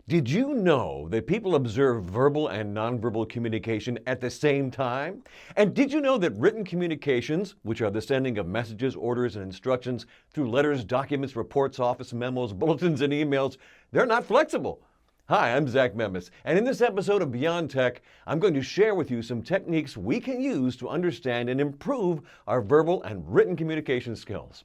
Did you know that people observe verbal and nonverbal communication at the same time? And did you know that written communications, which are the sending of messages, orders, and instructions through letters, documents, reports, office memos, bulletins, and emails, they're not flexible? Hi, I'm Zach Memis, and in this episode of Beyond Tech, I'm going to share with you some techniques we can use to understand and improve our verbal and written communication skills.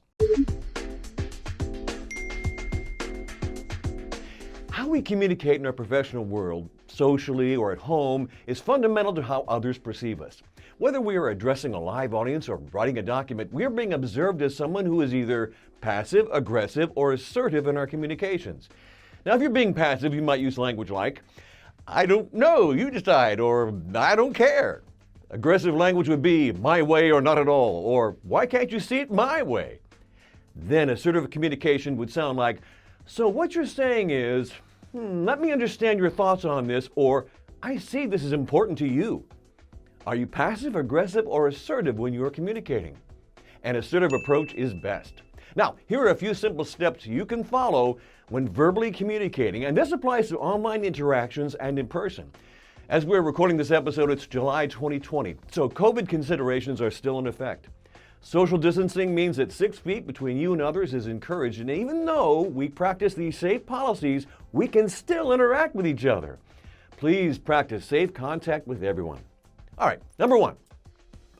How we communicate in our professional world, socially or at home, is fundamental to how others perceive us. Whether we are addressing a live audience or writing a document, we are being observed as someone who is either passive, aggressive, or assertive in our communications. Now, if you're being passive, you might use language like, "I don't know, you decide," or "I don't care." Aggressive language would be, "my way or not at all," or "why can't you see it my way?" Then assertive communication would sound like, "So what you're saying is, let me understand your thoughts on this," or "I see this is important to you." Are you passive, aggressive, or assertive when you are communicating? An assertive approach is best. Now, here are a few simple steps you can follow when verbally communicating, and this applies to online interactions and in person. As we're recording this episode, it's July 2020, so COVID considerations are still in effect. Social distancing means that 6 feet between you and others is encouraged, and even though we practice these safe policies, we can still interact with each other. Please practice safe contact with everyone. All right, number one,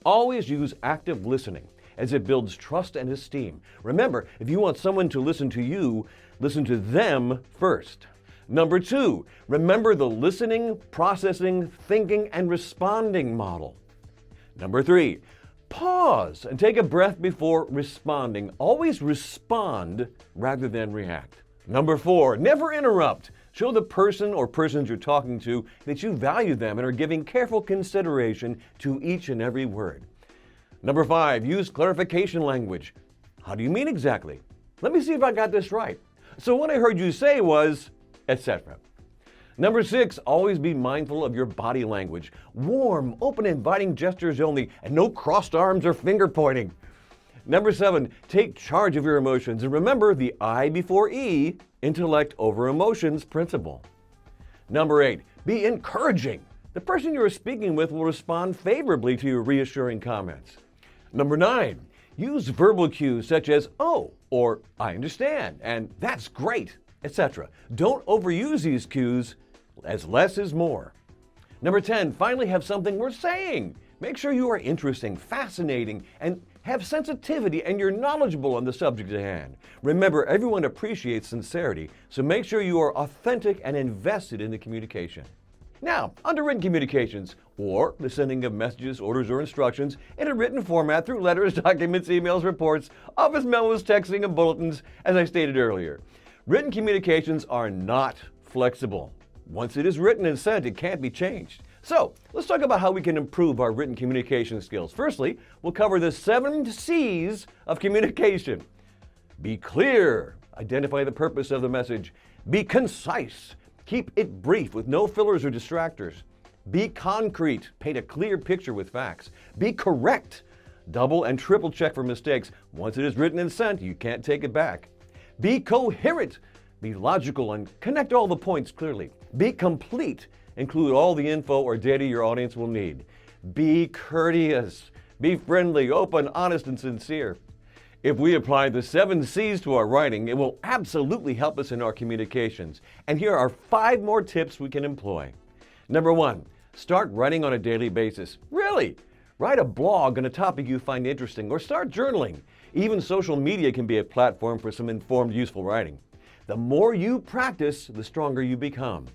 always use active listening, as it builds trust and esteem. Remember, if you want someone to listen to you, listen to them first. Number two, remember the listening, processing, thinking, and responding model. Number three, pause and take a breath before responding. Always respond rather than react. Number four, never interrupt. Show the person or persons you're talking to that you value them and are giving careful consideration to each and every word. Number five, use clarification language. How do you mean exactly? Let me see if I got this right. So what I heard you say was, etc. Number six, always be mindful of your body language. Warm, open, inviting gestures only, and no crossed arms or finger pointing. Number seven, take charge of your emotions, and remember the I before E, intellect over emotions principle. Number eight, be encouraging. The person you are speaking with will respond favorably to your reassuring comments. Number nine, use verbal cues such as "oh" or "I understand" and "that's great," etc. Don't overuse these cues, as less is more. Number 10, finally have something worth saying. Make sure you are interesting, fascinating, and have sensitivity and you're knowledgeable on the subject at hand. Remember, everyone appreciates sincerity, so make sure you are authentic and invested in the communication. Now, under written communications, or the sending of messages, orders, or instructions in a written format through letters, documents, emails, reports, office memos, texting, and bulletins, as I stated earlier. Written communications are not flexible. Once it is written and sent, it can't be changed. So, let's talk about how we can improve our written communication skills. Firstly, we'll cover the 7 C's of communication. Be clear. Identify the purpose of the message. Be concise. Keep it brief with no fillers or distractors. Be concrete. Paint a clear picture with facts. Be correct. Double and triple check for mistakes. Once it is written and sent, you can't take it back. Be coherent. Be logical and connect all the points clearly. Be complete. Include all the info or data your audience will need. Be courteous. Be friendly, open, honest, and sincere. If we apply the 7 C's to our writing, it will absolutely help us in our communications. And here are 5 more tips we can employ. Number 1, start writing on a daily basis. Really? Write a blog on a topic you find interesting or start journaling. Even social media can be a platform for some informed, useful writing. The more you practice, the stronger you become.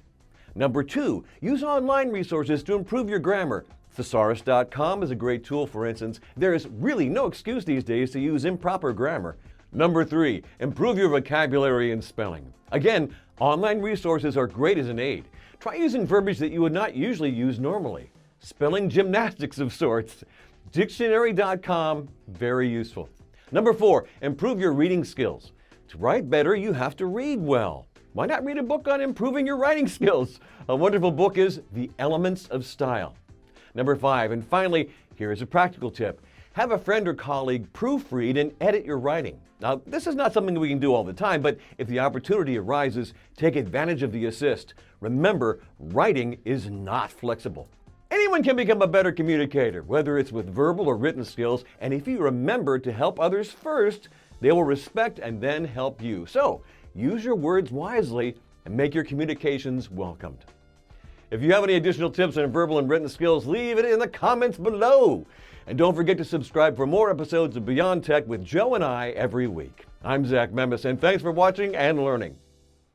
Number 2, use online resources to improve your grammar. Thesaurus.com is a great tool, for instance. There is really no excuse these days to use improper grammar. Number 3, improve your vocabulary and spelling. Again, online resources are great as an aid. Try using verbiage that you would not usually use normally. Spelling gymnastics of sorts. Dictionary.com, very useful. Number 4, improve your reading skills. To write better, you have to read well. Why not read a book on improving your writing skills? A wonderful book is The Elements of Style. Number 5, and finally, here is a practical tip. Have a friend or colleague proofread and edit your writing. Now, this is not something we can do all the time, but if the opportunity arises, take advantage of the assist. Remember, writing is not flexible. Anyone can become a better communicator, whether it's with verbal or written skills, and if you remember to help others first, they will respect and then help you. So, use your words wisely and make your communications welcomed. If you have any additional tips on verbal and written skills, leave it in the comments below. And don't forget to subscribe for more episodes of Beyond Tech with Joe and I every week. I'm Zach Memis, and thanks for watching and learning.